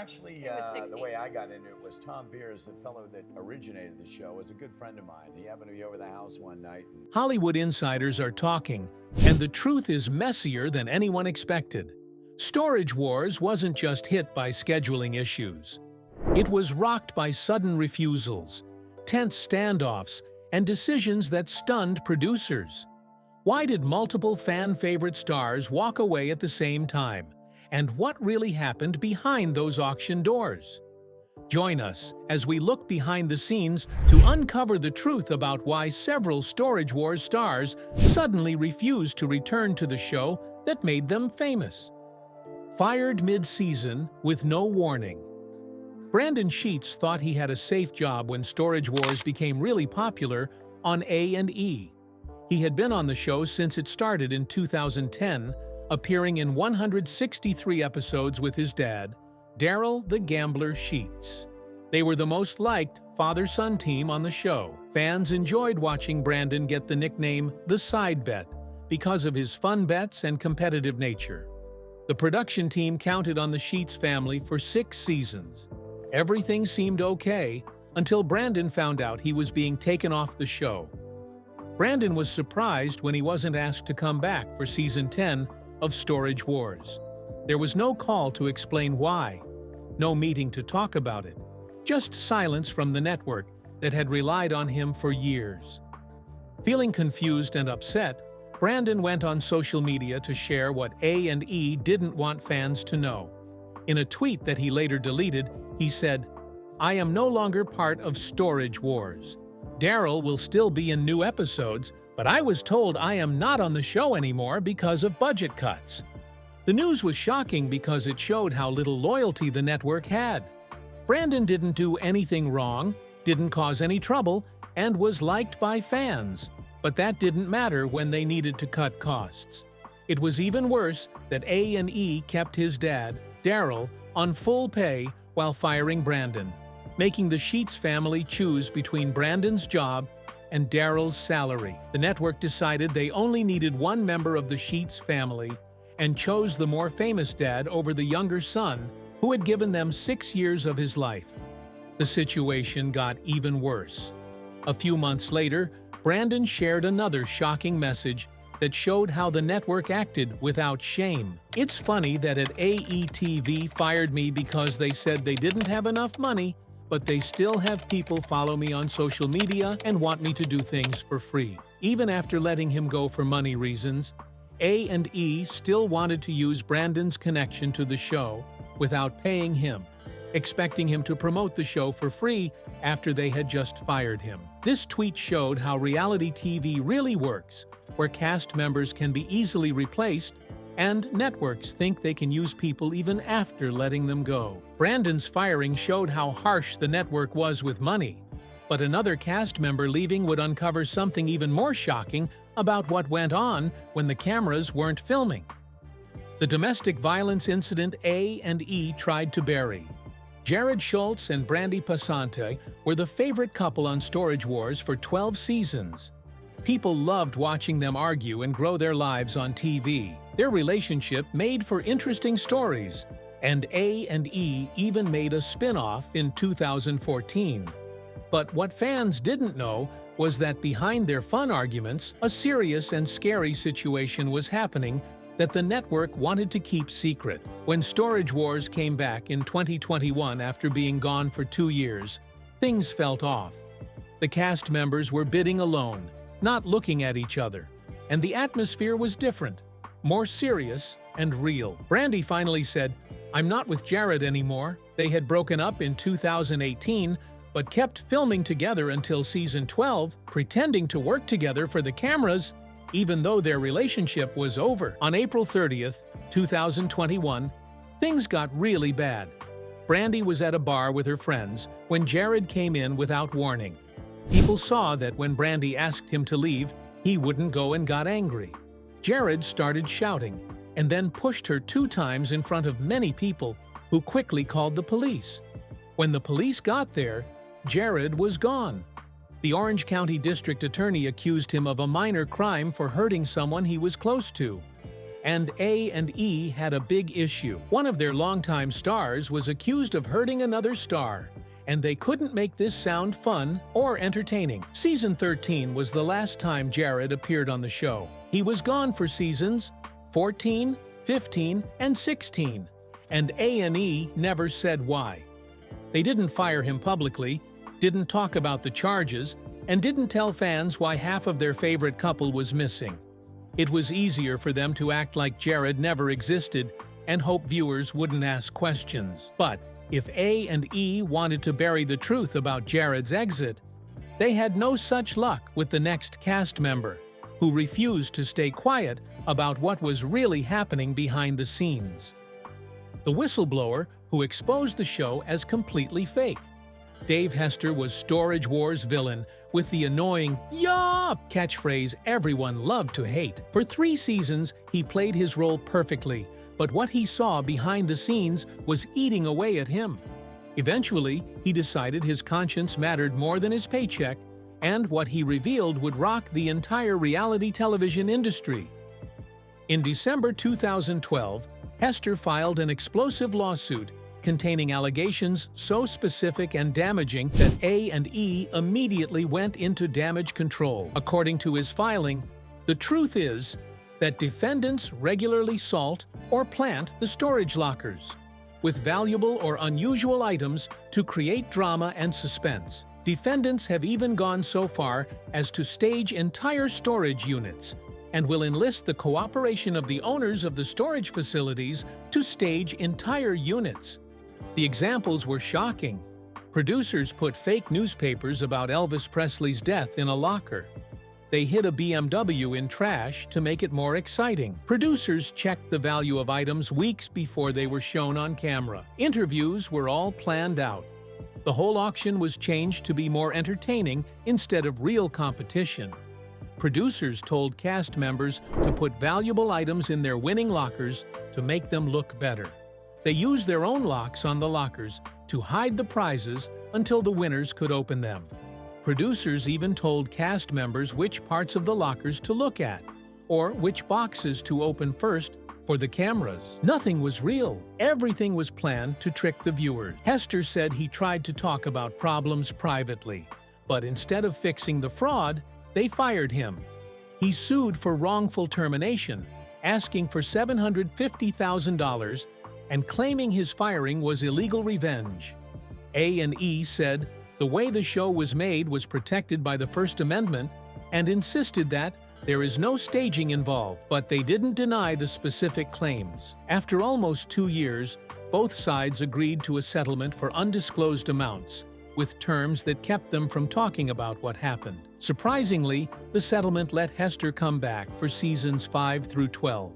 Actually, It was the 60. way I got into it was Tom Beers, the fellow that originated the show, was a good friend of mine. He happened to be over the house one night. Hollywood insiders are talking, and the truth is messier than anyone expected. Storage Wars wasn't just hit by scheduling issues. It was rocked by sudden refusals, tense standoffs, and decisions that stunned producers. Why did multiple fan-favorite stars walk away at the same time? And what really happened behind those auction doors? Join us as we look behind the scenes to uncover the truth about why several Storage Wars stars suddenly refused to return to the show that made them famous. Fired mid-season with no warning. Brandon Sheets thought he had a safe job when Storage Wars became really popular on A&E. He had been on the show since it started in 2010, appearing in 163 episodes with his dad, Daryl the Gambler Sheets. They were the most liked father-son team on the show. Fans enjoyed watching Brandon get the nickname The Side Bet because of his fun bets and competitive nature. The production team counted on the Sheets family for 6 seasons. Everything seemed okay until Brandon found out he was being taken off the show. Brandon was surprised when he wasn't asked to come back for season 10 of Storage Wars. There was no call to explain why, no meeting to talk about it, just silence from the network that had relied on him for years. Feeling confused and upset, Brandon went on social media to share what A&E didn't want fans to know. In a tweet that he later deleted, he said, "I am no longer part of Storage Wars. Daryl will still be in new episodes, but I was told I am not on the show anymore because of budget cuts." The news was shocking because it showed how little loyalty the network had. Brandon didn't do anything wrong, didn't cause any trouble, and was liked by fans. But that didn't matter when they needed to cut costs. It was even worse that A&E kept his dad, Daryl, on full pay while firing Brandon, making the Sheets family choose between Brandon's job and Daryl's salary. The network decided they only needed one member of the Sheets family and chose the more famous dad over the younger son, who had given them 6 years of his life. The situation got even worse. A few months later, Brandon shared another shocking message that showed how the network acted without shame. "It's funny that at AETV fired me because they said they didn't have enough money, but they still have people follow me on social media and want me to do things for free." Even after letting him go for money reasons, A&E still wanted to use Brandon's connection to the show without paying him, expecting him to promote the show for free after they had just fired him. This tweet showed how reality TV really works, where cast members can be easily replaced and networks think they can use people even after letting them go. Brandon's firing showed how harsh the network was with money, but another cast member leaving would uncover something even more shocking about what went on when the cameras weren't filming. The domestic violence incident A&E tried to bury. Jared Schultz and Brandy Passante were the favorite couple on Storage Wars for 12 seasons. People loved watching them argue and grow their lives on TV. Their relationship made for interesting stories, and A&E even made a spin-off in 2014. But what fans didn't know was that behind their fun arguments, a serious and scary situation was happening that the network wanted to keep secret. When Storage Wars came back in 2021 after being gone for 2 years, things felt off. The cast members were bidding alone, not looking at each other, and the atmosphere was different, more serious and real. Brandy finally said, "I'm not with Jared anymore." They had broken up in 2018, but kept filming together until season 12, pretending to work together for the cameras, even though their relationship was over. On April 30th, 2021, things got really bad. Brandy was at a bar with her friends when Jared came in without warning. People saw that when Brandy asked him to leave, he wouldn't go and got angry. Jared started shouting and then pushed her 2 times in front of many people, who quickly called the police. When the police got there, Jared was gone. The Orange County District Attorney accused him of a minor crime for hurting someone he was close to. and A&E had a big issue. One of their longtime stars was accused of hurting another star, and they couldn't make this sound fun or entertaining. Season 13 was the last time Jared appeared on the show. He was gone for seasons 14, 15, and 16, and A&E never said why. They didn't fire him publicly, didn't talk about the charges, and didn't tell fans why half of their favorite couple was missing. It was easier for them to act like Jared never existed and hope viewers wouldn't ask questions. But if A&E wanted to bury the truth about Jared's exit, they had no such luck with the next cast member, who refused to stay quiet about what was really happening behind the scenes. The whistleblower who exposed the show as completely fake. Dave Hester was Storage Wars' villain with the annoying "Yup" catchphrase everyone loved to hate. For 3 seasons, he played his role perfectly, but what he saw behind the scenes was eating away at him. Eventually, he decided his conscience mattered more than his paycheck, and what he revealed would rock the entire reality television industry. In December 2012, Hester filed an explosive lawsuit containing allegations so specific and damaging that A&E immediately went into damage control. According to his filing, the truth is that defendants regularly salt or plant the storage lockers with valuable or unusual items to create drama and suspense. Defendants have even gone so far as to stage entire storage units and will enlist the cooperation of the owners of the storage facilities to stage entire units. The examples were shocking. Producers put fake newspapers about Elvis Presley's death in a locker. They hid a BMW in trash to make it more exciting. Producers checked the value of items weeks before they were shown on camera. Interviews were all planned out. The whole auction was changed to be more entertaining instead of real competition. Producers told cast members to put valuable items in their winning lockers to make them look better. They used their own locks on the lockers to hide the prizes until the winners could open them. Producers even told cast members which parts of the lockers to look at, or which boxes to open first for the cameras. Nothing was real. Everything was planned to trick the viewers. Hester said he tried to talk about problems privately, but instead of fixing the fraud, they fired him. He sued for wrongful termination, asking for $750,000 and claiming his firing was illegal revenge. A&E said the way the show was made was protected by the First Amendment and insisted that there is no staging involved, but they didn't deny the specific claims. After almost 2 years, both sides agreed to a settlement for undisclosed amounts, with terms that kept them from talking about what happened. Surprisingly, the settlement let Hester come back for seasons 5 through 12.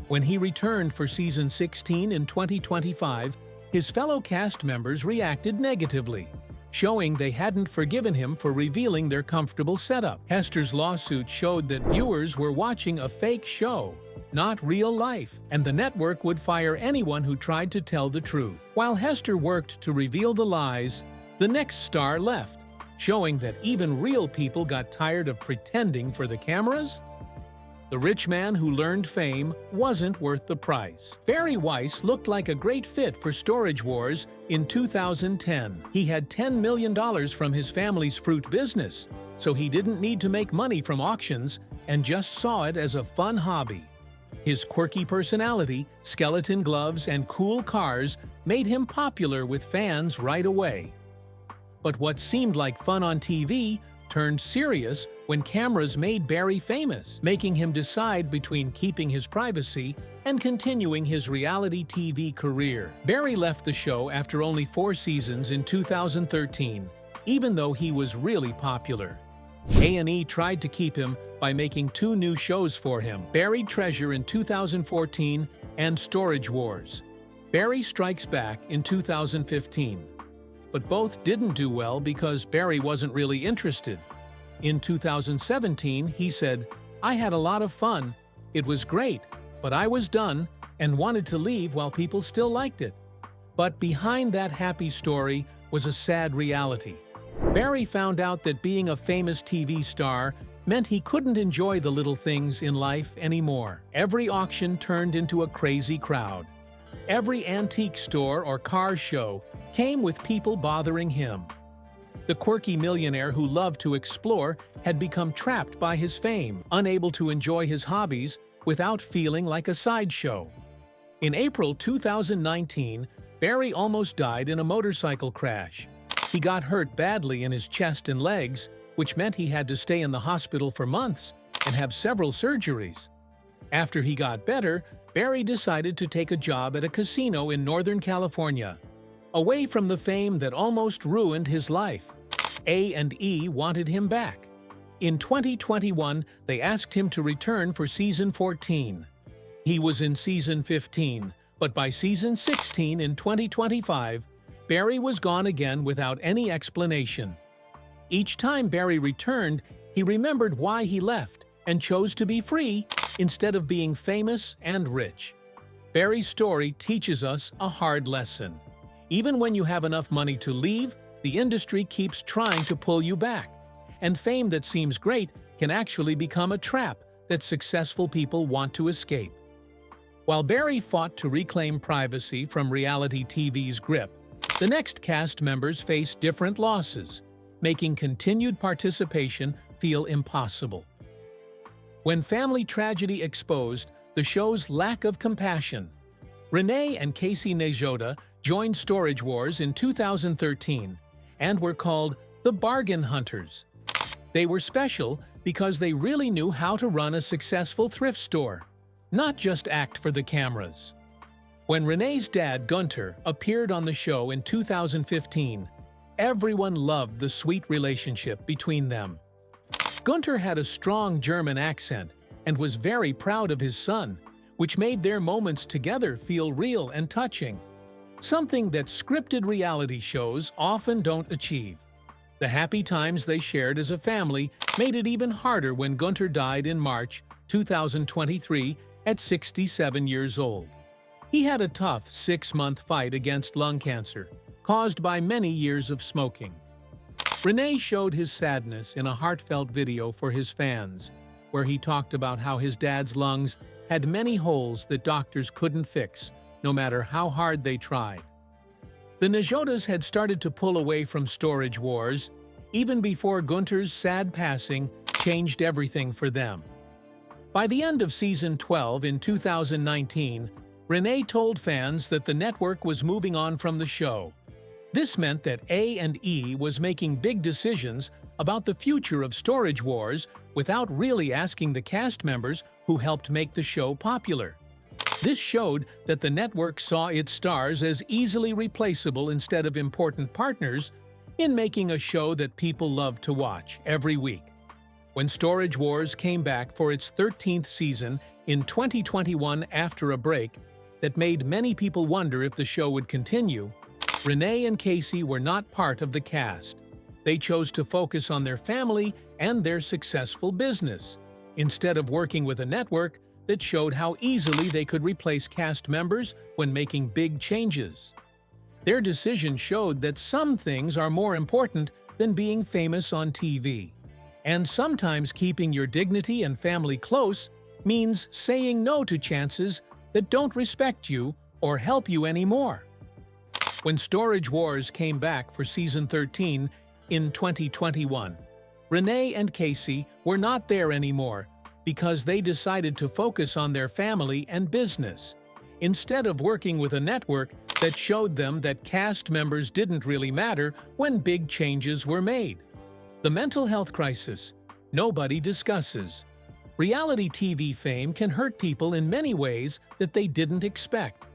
When he returned for season 16 in 2025, his fellow cast members reacted negatively, showing they hadn't forgiven him for revealing their comfortable setup. Hester's lawsuit showed that viewers were watching a fake show, not real life, and the network would fire anyone who tried to tell the truth. While Hester worked to reveal the lies, the next star left, showing that even real people got tired of pretending for the cameras. The rich man who learned fame wasn't worth the price. Barry Weiss looked like a great fit for Storage Wars in 2010. He had $10 million from his family's fruit business, so he didn't need to make money from auctions and just saw it as a fun hobby. His quirky personality, skeleton gloves, and cool cars made him popular with fans right away. But what seemed like fun on TV turned serious when cameras made Barry famous, making him decide between keeping his privacy and continuing his reality TV career. Barry left the show after only 4 seasons in 2013, even though he was really popular. A&E tried to keep him by making 2 new shows for him, Buried Treasure in 2014 and Storage Wars. Barry Strikes Back in 2015. But both didn't do well because Barry wasn't really interested. In 2017, he said, "I had a lot of fun. It was great, but I was done and wanted to leave while people still liked it." But behind that happy story was a sad reality. Barry found out that being a famous TV star meant he couldn't enjoy the little things in life anymore. Every auction turned into a crazy crowd. Every antique store or car show came with people bothering him. The quirky millionaire who loved to explore had become trapped by his fame, unable to enjoy his hobbies without feeling like a sideshow. In April 2019, Barry almost died in a motorcycle crash. He got hurt badly in his chest and legs, which meant he had to stay in the hospital for months and have several surgeries. After he got better, Barry decided to take a job at a casino in Northern California, away from the fame that almost ruined his life. A&E wanted him back. In 2021, they asked him to return for Season 14. He was in Season 15, but by Season 16 in 2025, Barry was gone again without any explanation. Each time Barry returned, he remembered why he left and chose to be free instead of being famous and rich. Barry's story teaches us a hard lesson. Even when you have enough money to leave, the industry keeps trying to pull you back, and fame that seems great can actually become a trap that successful people want to escape. While Barry fought to reclaim privacy from reality TV's grip, the next cast members faced different losses, making continued participation feel impossible. When family tragedy exposed the show's lack of compassion, Renee and Casey Nejota joined Storage Wars in 2013 and were called the Bargain Hunters. They were special because they really knew how to run a successful thrift store, not just act for the cameras. When Renee's dad, Gunter, appeared on the show in 2015, everyone loved the sweet relationship between them. Gunter had a strong German accent and was very proud of his son, which made their moments together feel real and touching, something that scripted reality shows often don't achieve. The happy times they shared as a family made it even harder when Gunter died in March 2023 at 67 years old. He had a tough 6-month fight against lung cancer, caused by many years of smoking. Renee showed his sadness in a heartfelt video for his fans, where he talked about how his dad's lungs had many holes that doctors couldn't fix, no matter how hard they tried. The Nejotas had started to pull away from Storage Wars even before Gunter's sad passing changed everything for them. By the end of Season 12 in 2019, Renee told fans that the network was moving on from the show. This meant that A&E was making big decisions about the future of Storage Wars without really asking the cast members who helped make the show popular. This showed that the network saw its stars as easily replaceable instead of important partners in making a show that people loved to watch every week. When Storage Wars came back for its 13th season in 2021 after a break that made many people wonder if the show would continue, Renee and Casey were not part of the cast. They chose to focus on their family and their successful business, instead of working with a network that showed how easily they could replace cast members when making big changes. Their decision showed that some things are more important than being famous on TV. And sometimes keeping your dignity and family close means saying no to chances that don't respect you or help you anymore. When Storage Wars came back for Season 13 in 2021, Renee and Casey were not there anymore because they decided to focus on their family and business, instead of working with a network that showed them that cast members didn't really matter when big changes were made. The mental health crisis nobody discusses. Reality TV fame can hurt people in many ways that they didn't expect.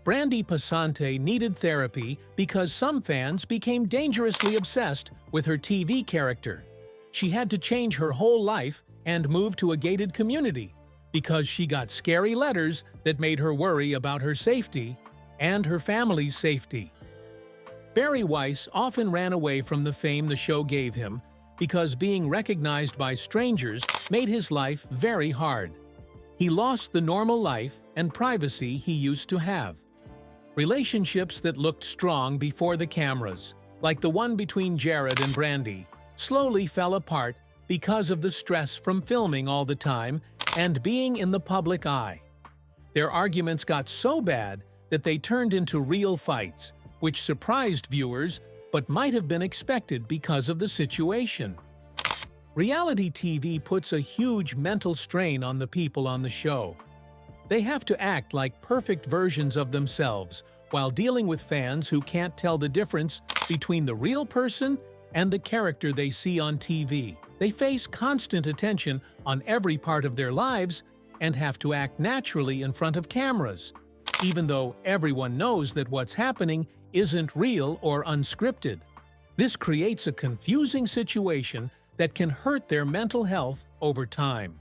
Brandy Passante needed therapy because some fans became dangerously obsessed with her TV character. She had to change her whole life and move to a gated community because she got scary letters that made her worry about her safety and her family's safety. Barry Weiss often ran away from the fame the show gave him because being recognized by strangers made his life very hard. He lost the normal life and privacy he used to have. Relationships that looked strong before the cameras, like the one between Jared and Brandy, slowly fell apart because of the stress from filming all the time and being in the public eye. Their arguments got so bad that they turned into real fights, which surprised viewers but might have been expected because of the situation. Reality TV puts a huge mental strain on the people on the show. They have to act like perfect versions of themselves while dealing with fans who can't tell the difference between the real person and the character they see on TV. They face constant attention on every part of their lives and have to act naturally in front of cameras, even though everyone knows that what's happening isn't real or unscripted. This creates a confusing situation that can hurt their mental health over time.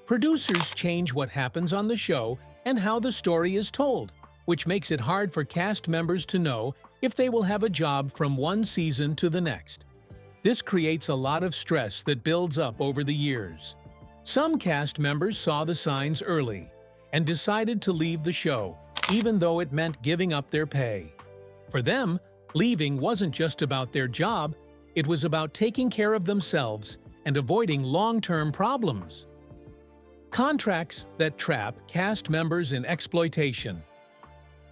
Producers change what happens on the show and how the story is told, which makes it hard for cast members to know if they will have a job from one season to the next. This creates a lot of stress that builds up over the years. Some cast members saw the signs early and decided to leave the show, even though it meant giving up their pay. For them, leaving wasn't just about their job, it was about taking care of themselves and avoiding long-term problems. Contracts that trap cast members in exploitation.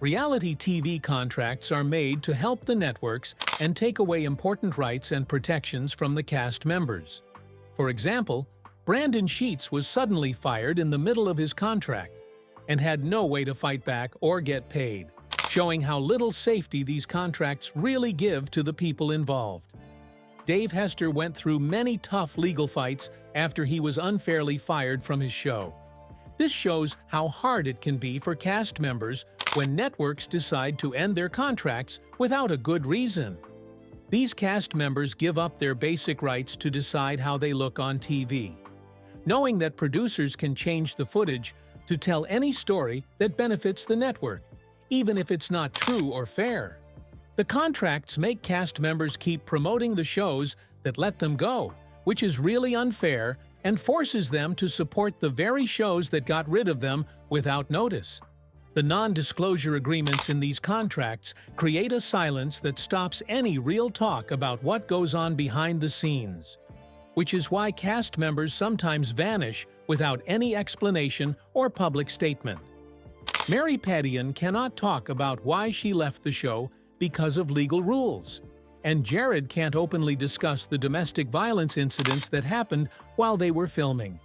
Reality TV contracts are made to help the networks and take away important rights and protections from the cast members. For example, Brandon Sheets was suddenly fired in the middle of his contract and had no way to fight back or get paid, showing how little safety these contracts really give to the people involved. Dave Hester went through many tough legal fights after he was unfairly fired from his show. This shows how hard it can be for cast members when networks decide to end their contracts without a good reason. These cast members give up their basic rights to decide how they look on TV, knowing that producers can change the footage to tell any story that benefits the network, even if it's not true or fair. The contracts make cast members keep promoting the shows that let them go, which is really unfair and forces them to support the very shows that got rid of them without notice. The non-disclosure agreements in these contracts create a silence that stops any real talk about what goes on behind the scenes, which is why cast members sometimes vanish without any explanation or public statement. Mary Padian cannot talk about why she left the show because of legal rules, and Jared can't openly discuss the domestic violence incidents that happened while they were filming.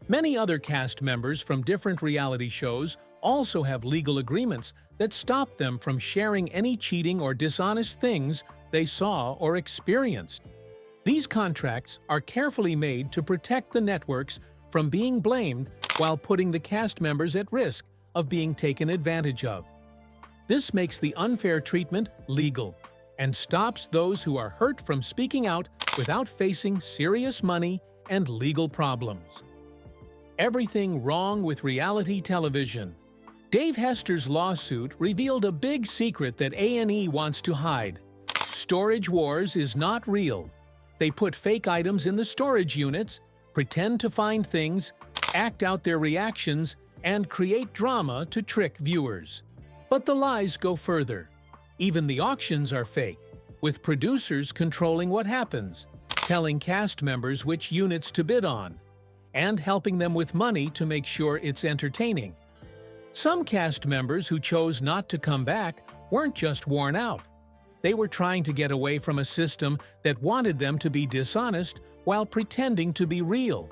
Many other cast members from different reality shows also have legal agreements that stop them from sharing any cheating or dishonest things they saw or experienced. These contracts are carefully made to protect the networks from being blamed while putting the cast members at risk of being taken advantage of. This makes the unfair treatment legal and stops those who are hurt from speaking out without facing serious money and legal problems. Everything wrong with reality television. Dave Hester's lawsuit revealed a big secret that A&E wants to hide. Storage Wars is not real. They put fake items in the storage units, pretend to find things, act out their reactions, and create drama to trick viewers. But the lies go further. Even the auctions are fake, with producers controlling what happens, telling cast members which units to bid on, and helping them with money to make sure it's entertaining. Some cast members who chose not to come back weren't just worn out. They were trying to get away from a system that wanted them to be dishonest while pretending to be real.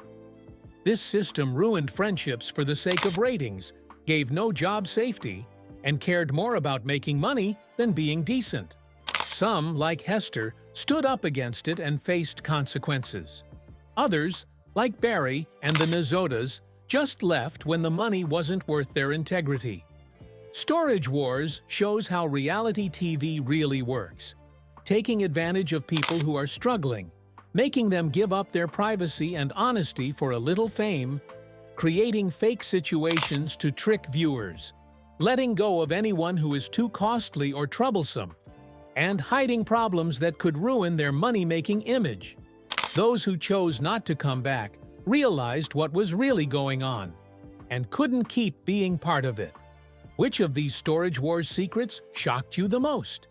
This system ruined friendships for the sake of ratings, gave no job safety, and cared more about making money than being decent. Some, like Hester, stood up against it and faced consequences. Others, like Barry and the Nazotas, just left when the money wasn't worth their integrity. Storage Wars shows how reality TV really works, taking advantage of people who are struggling, making them give up their privacy and honesty for a little fame, creating fake situations to trick viewers, letting go of anyone who is too costly or troublesome, and hiding problems that could ruin their money-making image. Those who chose not to come back realized what was really going on and couldn't keep being part of it. Which of these Storage Wars secrets shocked you the most?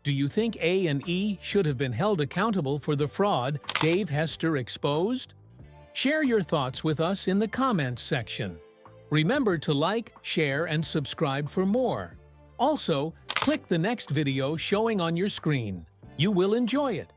Do you think A&E should have been held accountable for the fraud Dave Hester exposed? Share your thoughts with us in the comments section. Remember to like, share, and subscribe for more. Also, click the next video showing on your screen. You will enjoy it.